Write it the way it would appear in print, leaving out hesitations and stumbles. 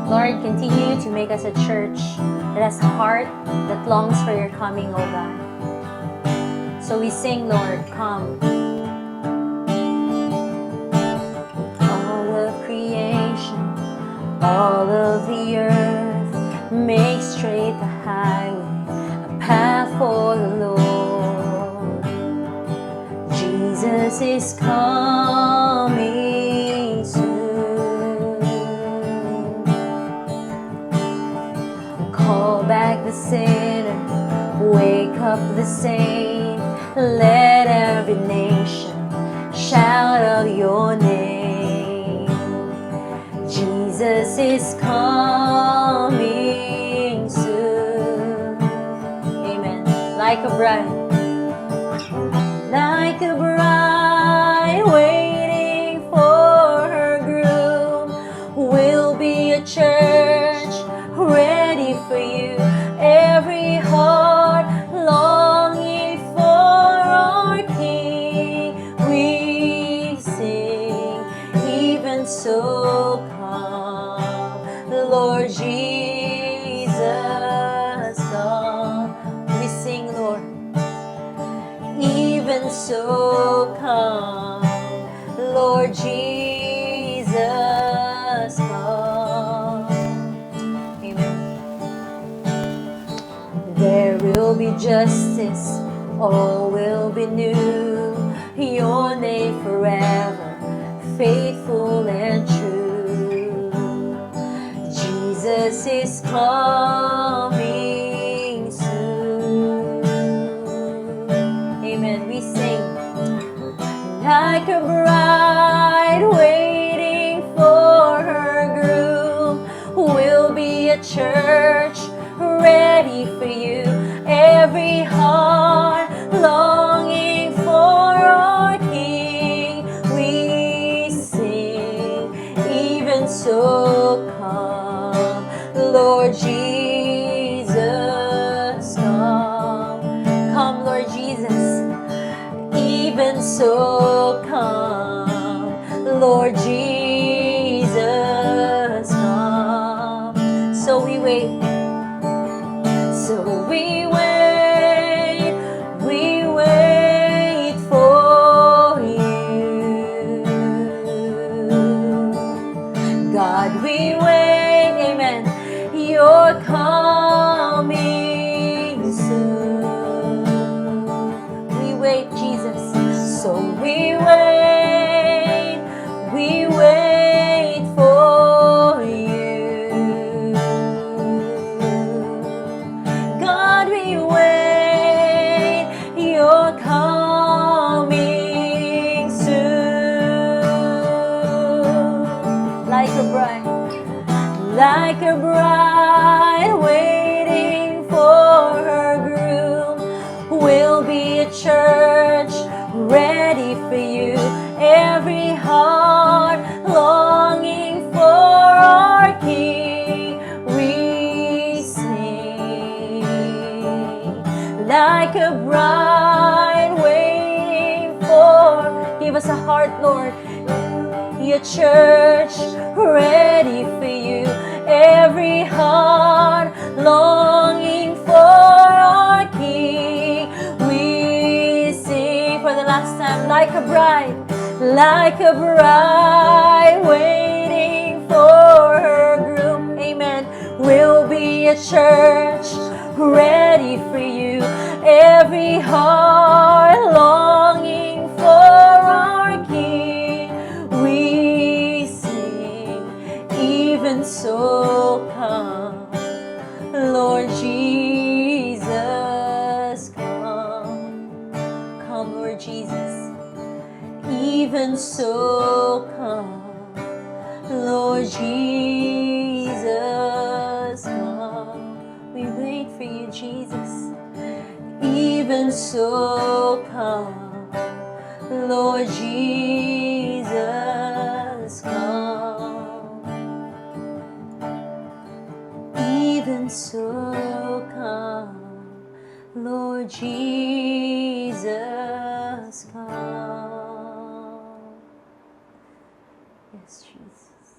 Lord, continue to make us a church that has a heart that longs for your coming, O God. So we sing, Lord, come. All of creation, all of the earth, make straight the highway, a path for the Lord. Jesus is coming soon. Call back the sinner, wake up the saint, let every nation shout of your name. Jesus is coming soon. Amen. Like a bride waiting for her groom, we'll be a church ready for you. Every heart longing for our King, we sing, even so come, Lord Jesus, come. We sing, Lord, even so come, Lord Jesus, come. Amen. There will be justice, all will be new, your name forever, faithful and true. Jesus is coming soon. Amen. We sing, like a bride waiting for her groom, we'll be a church ready for you. Every heart longing for our King, we sing, even so come, Lord Jesus, come. Come, Lord Jesus, even so come, Lord Jesus, come. So we wait. So we wait for you. God, we wait, amen. You're coming soon. We wait, Jesus. So we wait for you. God, we wait, you're coming soon. Like a bride waiting for her groom, we'll be a church ready for you. Every heart longing for our King, we sing, like a bride waiting for. Give us a heart, Lord, your church ready for you. Every heart longing for our King, we sing for the last time, like a bride waiting for her groom. Amen. We'll be a church ready for you. Every heart longing for our King, we sing, even so come, Lord Jesus, come. Come, Lord Jesus. Even so come, Lord Jesus, come. We wait for you, Jesus. Even so come, Lord Jesus, come. Even so come, Lord Jesus.